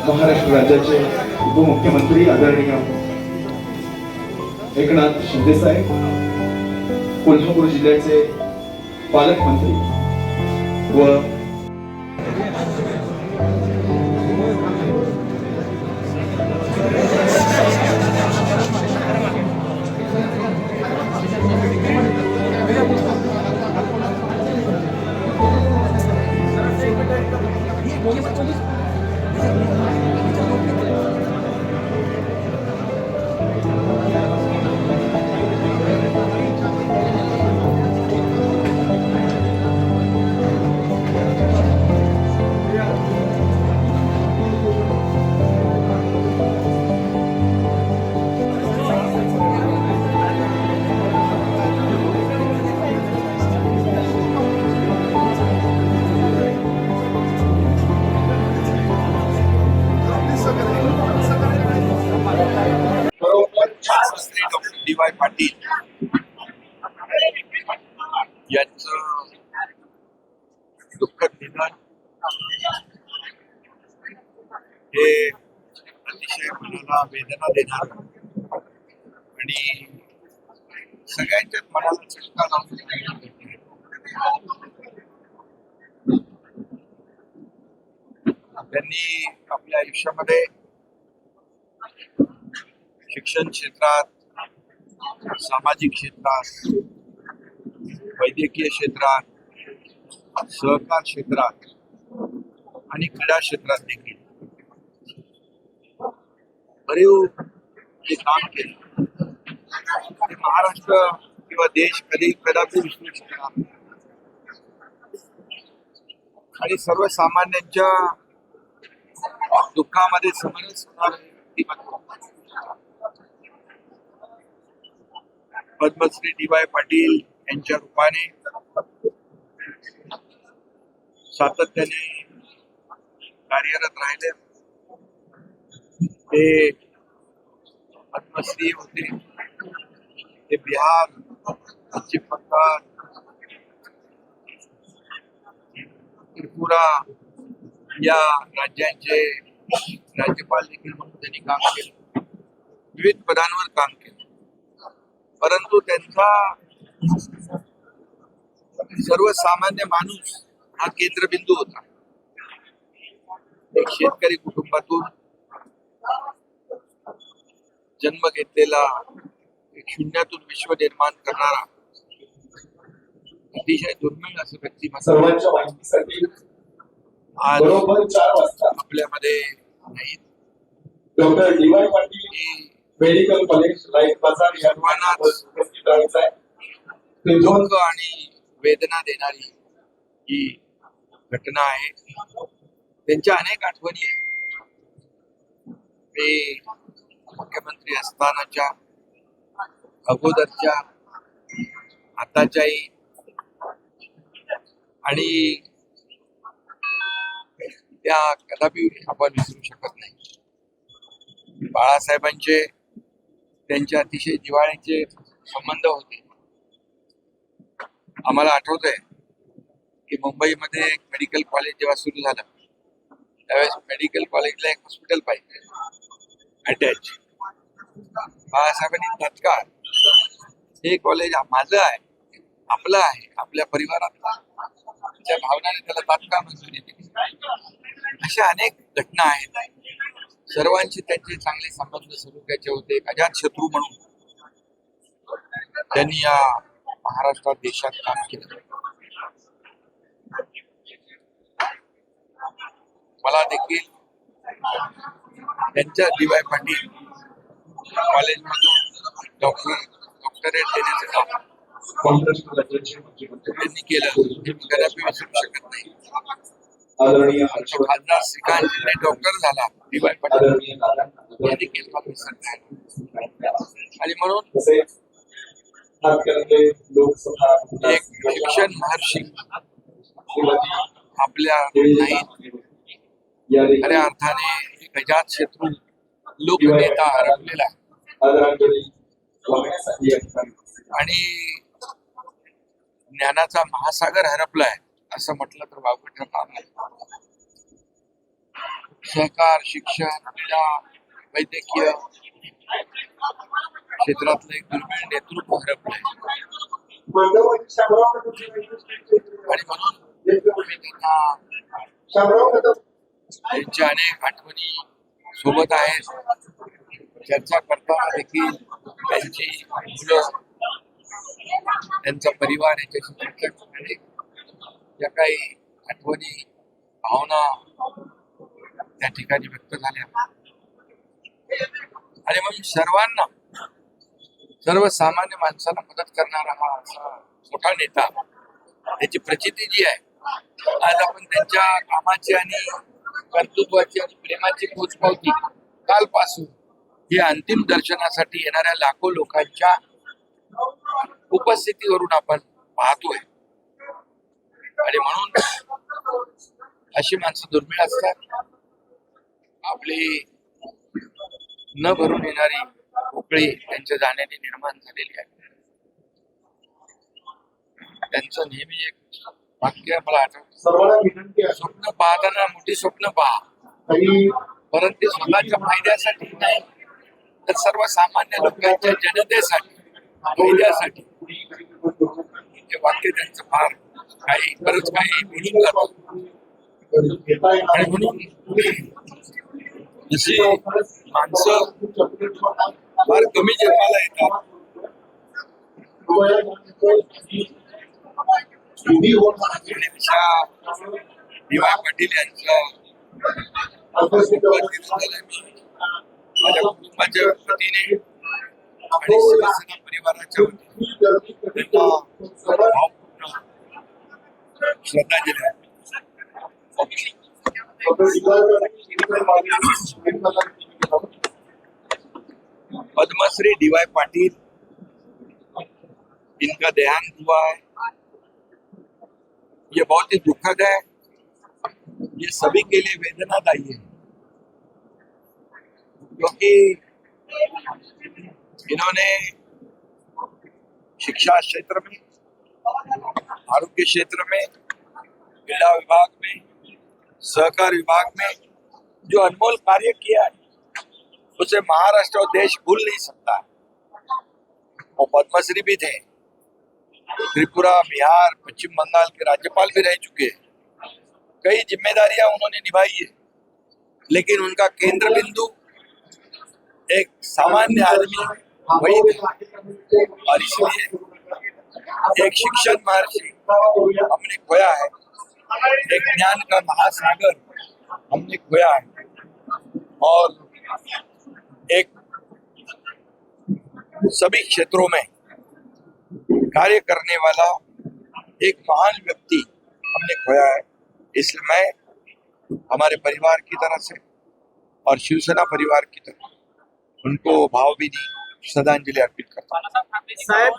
महाराष्ट्र राज्याचे उपमुख्यमंत्री आदरणीय एकनाथ शिंदे साहेब, कोल्हापूर जिल्ह्याचे पालकमंत्री व डॉक्टर डी.वाय. पाटील यांचं दुःखद निधन हे अतिशय मनाला वेदना देणार आणि सगळ्यांच्याच मनाला चटका लावून त्यांनी आपल्या आयुष्यामध्ये शिक्षण क्षेत्रात, सामाजिक क्षेत्रात, वैद्यकीय क्षेत्रात, सहकार क्षेत्रात आणि क्रीडा क्षेत्रात देखील बरेच जे काम केले ते महाराष्ट्र किंवा देश कदापि विसरू शकणार नाही. आणि सर्वसामान्यांच्या दुःखामध्ये समरस होणारे व्यक्तिमत्व पद्मश्री डी.वाय. पाटील यांच्या रूपाने सातत्याने कार्यरत राहिले. ते पद्मश्री होते, ते बिहार, पश्चिम बंगाल, त्रिपुरा या राज्यांचे राज्यपाल देखील म्हणून त्यांनी काम केलं, विविध पदांवर काम केलं. परंतु त्यांचा सर्वसामान्य माणूस हा केंद्रबिंदू होता. एक शेतकरी कुटुंबातून जन्म घेतलेला, एक शून्यातून विश्व निर्माण करणारा अतिशय दुर्मिळ असं व्यक्तिमत्व आज आपल्यामध्ये नाही. Doctor DY. Patil medical college life बाजार या दुःख आणि वेदना देणारी ही घटना आहे. त्यांच्या अनेक आठवणी आहेत. ते मुख्यमंत्री असतानाच्या, अगोदरच्या, आताच्याही, आणि त्या कदापि आपण विसरू शकत नाही. बाळासाहेबांचे त्यांचे अतिशय जिव्हाळ्याचे संबंध होते. आम्हाला आठवत आहे की मुंबईमध्ये एक मेडिकल कॉलेज जेव्हा सुरू झालं त्यावेळेस मेडिकल कॉलेजला एक हॉस्पिटल पाहिजे अटॅच. बाळासाहेबांनी तात्काळ हे कॉलेज माझं आहे, आपलं आहे, आपल्या परिवारातलं, त्या भावनाने त्याला तात्काळ मंजुरी दिली. अशा अनेक घटना आहेत. सर्वांशी त्यांचे चांगले संबंध सलोख्याचे होते. अजात शत्रू म्हणून त्यांनी या महाराष्ट्रात, देशात काम केलं. मला देखील त्यांच्या डी.वाय. पाटील कॉलेजमधून डॉक्टरेट देण्याचं काम त्यांनी केलं हे मी कदापि विसरू शकत नाही. खासदार श्रीकांत शिंदे डॉक्टर झाला, डी.वाय. पाटील हे देखील मला विसरता येणार. आणि म्हणून एक शिक्षण महर्षी आपल्या नाहीत, खऱ्या अर्थाने एक अजात शत्रू लोकनेता हरपलेला आणि ज्ञानाचा महासागर हरपलाय असं म्हटलं तर वावगं ठरणार नाही. सहकार, शिक्षण, क्रीडा, वैद्यकीय क्षेत्रातलं एक दुर्मिळ नेतृत्व हरपलंय. आणि म्हणून मी त्यांना त्यांच्या अनेक आठवणी सोबत आहेत. चर्चा करताना देखील त्यांची मुलं, त्यांचा परिवार याच्याशी चर्चा करणे, ज्या काही आठवणी, भावना त्या ठिकाणी व्यक्त झाल्या. आणि म्हणून सर्वांना, सर्वसामान्य माणसाला मदत करणारा हा असा मोठा नेता, त्याची प्रचिती जी आहे, आज आपण त्यांच्या कामाची आणि कर्तृत्वाची आणि प्रेमाची पोचपावती कालपासून ही अंतिम दर्शनासाठी येणाऱ्या लाखो लोकांच्या उपस्थितीवरून आपण पाहतोय. आणि म्हणून अशी माणसं दुर्मिळ असतात. आपली न भरून येणारी पोकळी त्यांच्या जाण्याने निर्माण झालेली आहे. त्यांचं नेहमी एक वाक्य मला आठवतं, सर्वांना विनंती आहे स्वप्न पाहताना मोठी स्वप्न पहा, आणि परंतु स्वतःच्या फायद्यासाठी नाही, तर सर्वसामान्य लोकांच्या जनतेसाठी, फायद्यासाठी. हे वाक्य त्यांचं फार काही बरंच काही मिळून जातं. आणि म्हणून अशी माणसं फार कमी जन्माला येतात. आणि अशा डी.वाय. पाटील यांच्या माझ्या कुटुंबाच्या वतीने आणि शिवसेना परिवाराच्या वतीने त्यांना भावपूर्ण श्रद्धांजली आहे. पद्मश्री डी.वाय. पाटिल, इनका देहांत हुआ है, ये बहुत ही दुखद है, ये सभी के लिए वेदनादायी है, क्योंकि इन्होंने शिक्षा क्षेत्र में, आरोग्य क्षेत्र में, क्रीडा विभाग में, सहकार विभाग में जो अनमोल कार्य किया है, उसे महाराष्ट्र और देश भूल नहीं सकता. वो पद्मश्री भी थे, त्रिपुरा, बिहार, पश्चिम बंगाल के राज्यपाल भी रह चुके हैं. कई जिम्मेदारियां उन्होंने निभाई है, लेकिन उनका केंद्र बिंदु एक सामान्य आदमी वही थे. और इसलिए एक शिक्षण महर्षि हमने खोया है, एक ज्ञान का महासागर हमने खोया है, और एक सभी क्षेत्रों में कार्य करने वाला एक महान व्यक्ति हमने खोया है. इसलिए मैं हमारे परिवार की तरफ से और शिवसेना परिवार की तरफ उनको भावभीनी श्रद्धांजलि अर्पित करता हूं. साहेब